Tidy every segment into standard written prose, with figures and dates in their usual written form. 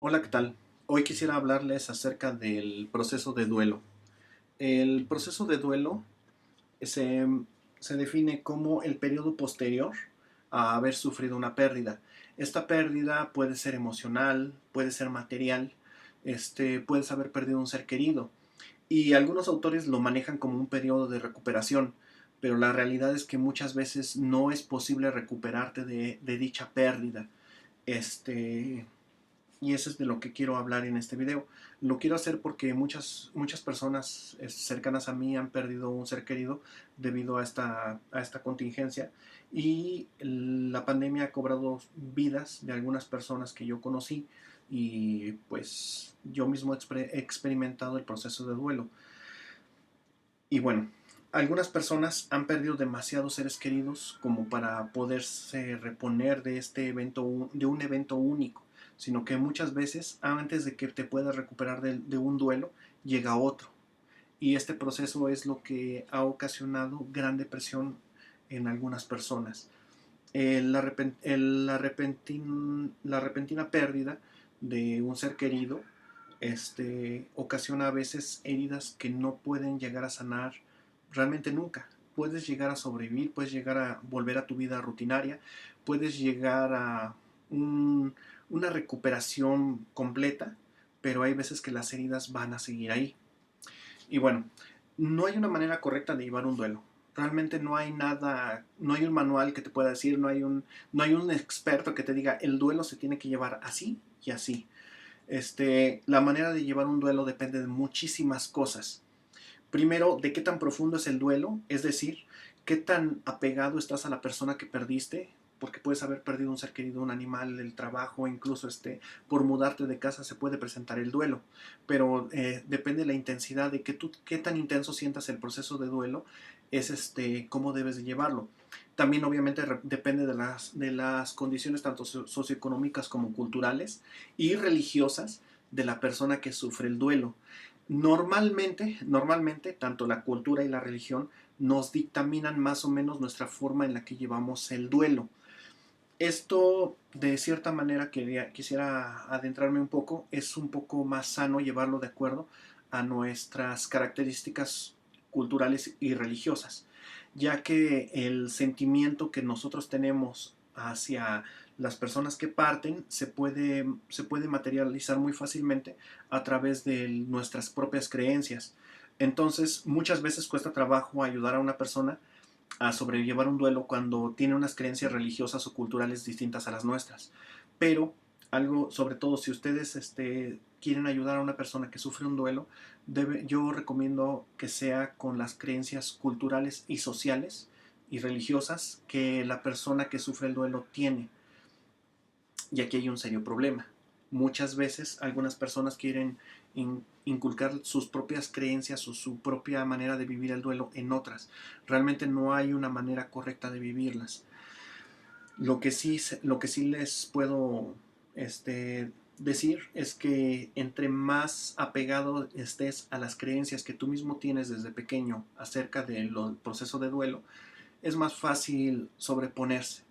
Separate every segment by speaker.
Speaker 1: Hola, ¿qué tal? Hoy quisiera hablarles acerca del proceso de duelo. El proceso de duelo se, se define como el periodo posterior a haber sufrido una pérdida. Esta pérdida puede ser emocional, puede ser material, puedes haber perdido un ser querido. Y algunos autores lo manejan como un periodo de recuperación, pero la realidad es que muchas veces no es posible recuperarte de dicha pérdida. Este, y eso es de lo que quiero hablar en este video. Lo quiero hacer porque muchas personas cercanas a mí han perdido un ser querido debido a esta contingencia, y la pandemia ha cobrado vidas de algunas personas que yo conocí, y pues yo mismo he experimentado el proceso de duelo. Y bueno, algunas personas han perdido demasiados seres queridos como para poderse reponer de este evento, de un evento único, sino que muchas veces antes de que te puedas recuperar de un duelo, llega otro. Y este proceso es lo que ha ocasionado gran depresión en algunas personas. La repentina pérdida de un ser querido ocasiona a veces heridas que no pueden llegar a sanar realmente nunca. Puedes llegar a sobrevivir, puedes llegar a volver a tu vida rutinaria, puedes llegar a un, una recuperación completa, pero hay veces que las heridas van a seguir ahí. Y bueno, no hay una manera correcta de llevar un duelo. Realmente no hay nada, no hay un manual que te pueda decir, no hay un experto que te diga el duelo se tiene que llevar así y así. La manera de llevar un duelo depende de muchísimas cosas. Primero, de qué tan profundo es el duelo, es decir, qué tan apegado estás a la persona que perdiste, porque puedes haber perdido un ser querido, un animal, el trabajo, incluso por mudarte de casa se puede presentar el duelo, pero depende de la intensidad de qué tan intenso sientas el proceso de duelo, es cómo debes de llevarlo. También obviamente depende de las condiciones tanto socioeconómicas como culturales y religiosas de la persona que sufre el duelo. Normalmente, tanto la cultura y la religión nos dictaminan más o menos nuestra forma en la que llevamos el duelo. Esto, de cierta manera, quisiera adentrarme un poco, es un poco más sano llevarlo de acuerdo a nuestras características culturales y religiosas, ya que el sentimiento que nosotros tenemos hacia las personas que parten se puede materializar muy fácilmente a través de nuestras propias creencias. Entonces, muchas veces cuesta trabajo ayudar a una persona a sobrellevar un duelo cuando tiene unas creencias religiosas o culturales distintas a las nuestras. Pero algo, sobre todo si ustedes quieren ayudar a una persona que sufre un duelo, yo recomiendo que sea con las creencias culturales y sociales y religiosas que la persona que sufre el duelo tiene. Y aquí hay un serio problema. Muchas veces algunas personas quieren inculcar sus propias creencias o su propia manera de vivir el duelo en otras. Realmente no hay una manera correcta de vivirlas. Lo que sí les puedo decir es que entre más apegado estés a las creencias que tú mismo tienes desde pequeño acerca del proceso de duelo, es más fácil sobreponerse.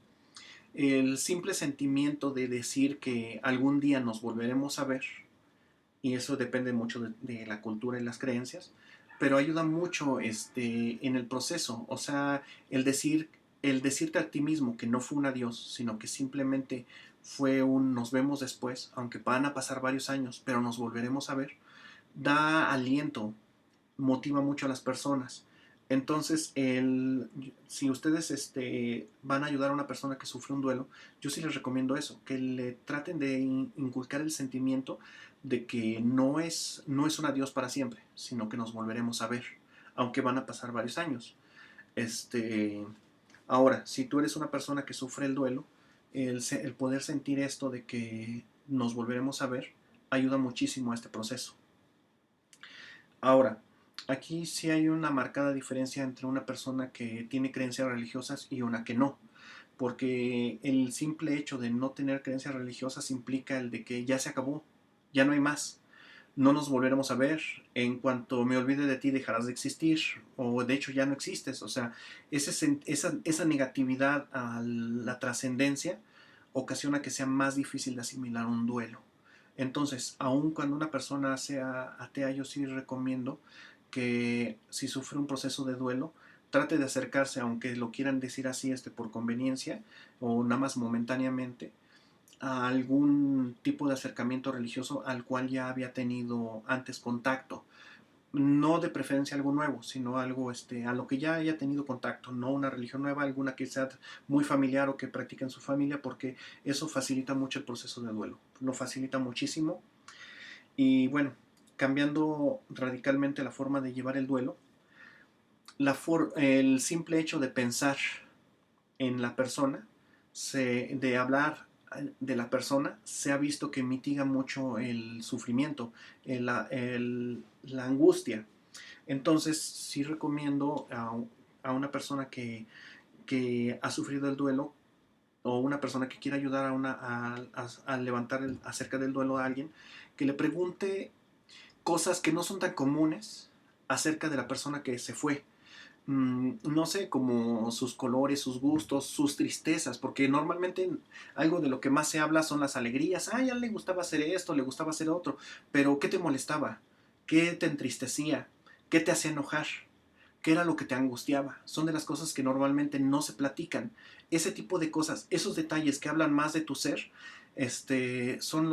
Speaker 1: El simple sentimiento de decir que algún día nos volveremos a ver, y eso depende mucho de la cultura y las creencias, pero ayuda mucho en el proceso. O sea, el decirte a ti mismo que no fue un adiós, sino que simplemente fue un nos vemos después, aunque van a pasar varios años, pero nos volveremos a ver, da aliento, motiva mucho a las personas. Entonces, si ustedes van a ayudar a una persona que sufre un duelo, yo sí les recomiendo eso, que le traten de inculcar el sentimiento de que no es un adiós para siempre, sino que nos volveremos a ver, aunque van a pasar varios años. Este, Ahora, si tú eres una persona que sufre el duelo, el poder sentir esto de que nos volveremos a ver ayuda muchísimo a este proceso. Ahora, aquí sí hay una marcada diferencia entre una persona que tiene creencias religiosas y una que no, porque el simple hecho de no tener creencias religiosas implica el de que ya se acabó, ya no hay más, no nos volveremos a ver, en cuanto me olvide de ti dejarás de existir, o de hecho ya no existes. O sea, esa negatividad a la trascendencia ocasiona que sea más difícil de asimilar un duelo. Entonces, aun cuando una persona sea atea, yo sí recomiendo que si sufre un proceso de duelo, trate de acercarse, aunque lo quieran decir así por conveniencia o nada más momentáneamente, a algún tipo de acercamiento religioso al cual ya había tenido antes contacto. No de preferencia algo nuevo, sino algo a lo que ya haya tenido contacto, no una religión nueva, alguna que sea muy familiar o que practique en su familia, porque eso facilita mucho el proceso de duelo, lo facilita muchísimo. Y bueno, cambiando radicalmente la forma de llevar el duelo, el simple hecho de pensar en la persona, de hablar de la persona, se ha visto que mitiga mucho el sufrimiento, la angustia. Entonces, sí recomiendo a una persona que ha sufrido el duelo o una persona que quiera ayudar a levantar acerca del duelo a alguien, que le pregunte cosas que no son tan comunes acerca de la persona que se fue. No sé, como sus colores, sus gustos, sus tristezas, porque normalmente algo de lo que más se habla son las alegrías. Ah, ya le gustaba hacer esto, le gustaba hacer otro, pero ¿qué te molestaba? ¿Qué te entristecía? ¿Qué te hacía enojar? ¿Qué era lo que te angustiaba? Son de las cosas que normalmente no se platican. Ese tipo de cosas, esos detalles que hablan más de tu ser, son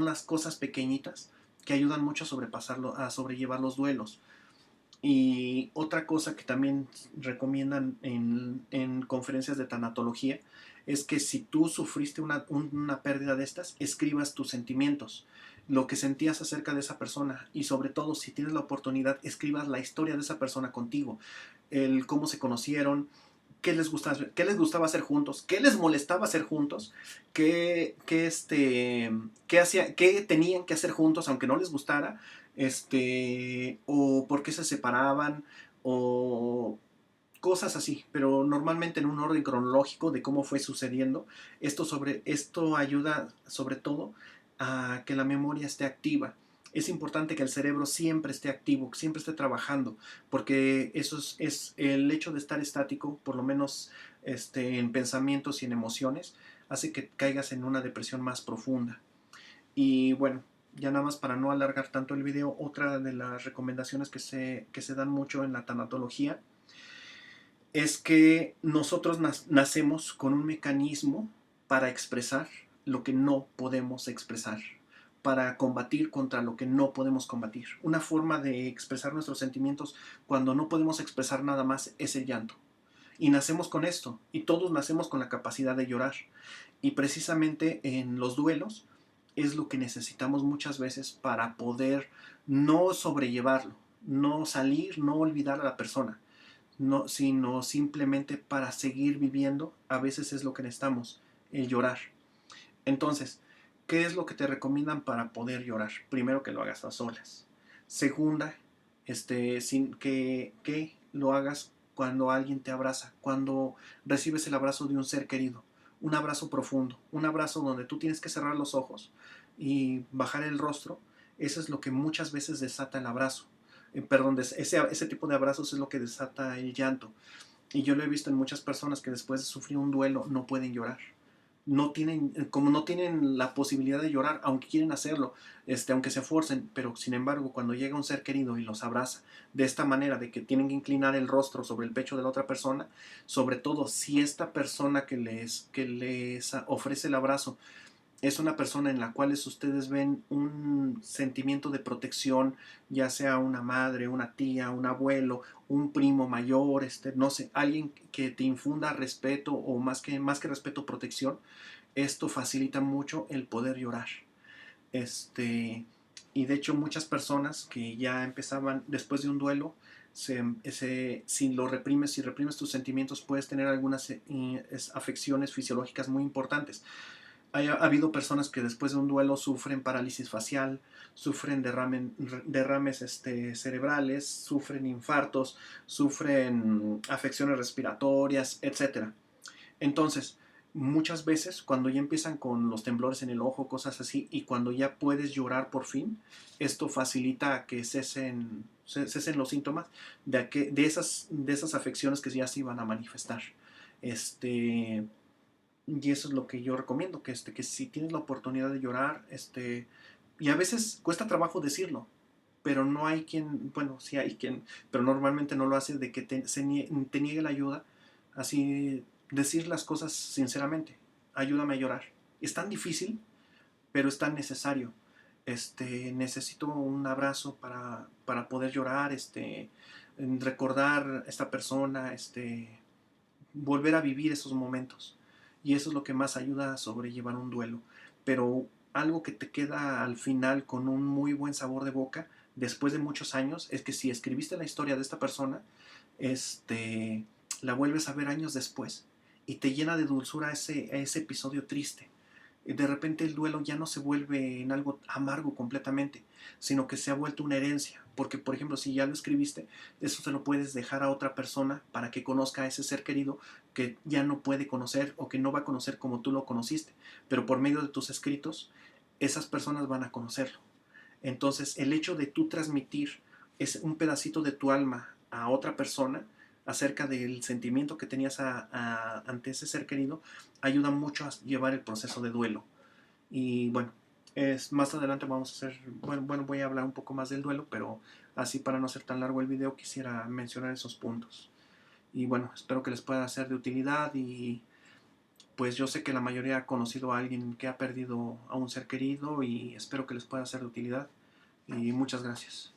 Speaker 1: las cosas pequeñitas que ayudan mucho a sobrellevar los duelos. Y otra cosa que también recomiendan en conferencias de tanatología es que si tú sufriste una pérdida de estas, escribas tus sentimientos, lo que sentías acerca de esa persona, y sobre todo, si tienes la oportunidad, escribas la historia de esa persona contigo, el cómo se conocieron, qué les gustaba hacer juntos, qué les molestaba hacer juntos, qué tenían que hacer juntos aunque no les gustara, o por qué se separaban, o cosas así, pero normalmente en un orden cronológico de cómo fue sucediendo. Esto ayuda sobre todo a que la memoria esté activa. Es importante que el cerebro siempre esté activo, siempre esté trabajando, porque es el hecho de estar estático, por lo menos en pensamientos y en emociones, hace que caigas en una depresión más profunda. Y bueno, ya nada más para no alargar tanto el video, otra de las recomendaciones que se dan mucho en la tanatología es que nosotros nacemos con un mecanismo para expresar lo que no podemos expresar, para combatir contra lo que no podemos combatir. Una forma de expresar nuestros sentimientos cuando no podemos expresar nada más es el llanto. Y nacemos con esto, y todos nacemos con la capacidad de llorar. Y precisamente en los duelos es lo que necesitamos muchas veces para poder no sobrellevarlo, no salir, no olvidar a la persona, no, sino simplemente para seguir viviendo. A veces es lo que necesitamos, el llorar. Entonces, ¿qué es lo que te recomiendan para poder llorar? Primero, que lo hagas a solas. Segunda, sin que lo hagas cuando alguien te abraza, cuando recibes el abrazo de un ser querido, un abrazo profundo, un abrazo donde tú tienes que cerrar los ojos y bajar el rostro. Eso es lo que muchas veces desata el abrazo. Perdón, ese tipo de abrazos es lo que desata el llanto. Y yo lo he visto en muchas personas que después de sufrir un duelo no pueden llorar. Como no tienen la posibilidad de llorar, aunque quieren hacerlo, aunque se esfuercen, pero sin embargo, cuando llega un ser querido y los abraza de esta manera, de que tienen que inclinar el rostro sobre el pecho de la otra persona, sobre todo si esta persona que les ofrece el abrazo es una persona en la cual ustedes ven un sentimiento de protección, ya sea una madre, una tía, un abuelo, un primo mayor, no sé, alguien que te infunda respeto, o más que respeto, protección. Esto facilita mucho el poder llorar. Y de hecho muchas personas que ya empezaban después de un duelo, si reprimes tus sentimientos, puedes tener algunas afecciones fisiológicas muy importantes. Ha habido personas que después de un duelo sufren parálisis facial, sufren derrames cerebrales, sufren infartos, sufren afecciones respiratorias, etcétera. Entonces, muchas veces cuando ya empiezan con los temblores en el ojo, cosas así, y cuando ya puedes llorar por fin, esto facilita que cesen los síntomas de esas afecciones que ya se iban a manifestar. Y eso es lo que yo recomiendo, que si tienes la oportunidad de llorar, Y a veces cuesta trabajo decirlo, pero no hay quien, bueno, sí hay quien, pero normalmente no lo hace, de que te niegue la ayuda, así decir las cosas sinceramente, ayúdame a llorar. Es tan difícil, pero es tan necesario. Necesito un abrazo para poder llorar, recordar a esta persona, volver a vivir esos momentos. Y eso es lo que más ayuda a sobrellevar un duelo. Pero algo que te queda al final con un muy buen sabor de boca, después de muchos años, es que si escribiste la historia de esta persona, este, la vuelves a ver años después y te llena de dulzura ese episodio triste. De repente el duelo ya no se vuelve en algo amargo completamente, sino que se ha vuelto una herencia. Porque, por ejemplo, si ya lo escribiste, eso se lo puedes dejar a otra persona para que conozca a ese ser querido que ya no puede conocer o que no va a conocer como tú lo conociste. Pero por medio de tus escritos, esas personas van a conocerlo. Entonces, el hecho de tú transmitir un pedacito de tu alma a otra persona acerca del sentimiento que tenías ante ese ser querido, ayuda mucho a llevar el proceso de duelo. Y bueno, más adelante vamos a hacer, bueno, voy a hablar un poco más del duelo, pero así para no hacer tan largo el video quisiera mencionar esos puntos. Y bueno, espero que les pueda ser de utilidad y pues yo sé que la mayoría ha conocido a alguien que ha perdido a un ser querido y espero que les pueda ser de utilidad y muchas gracias.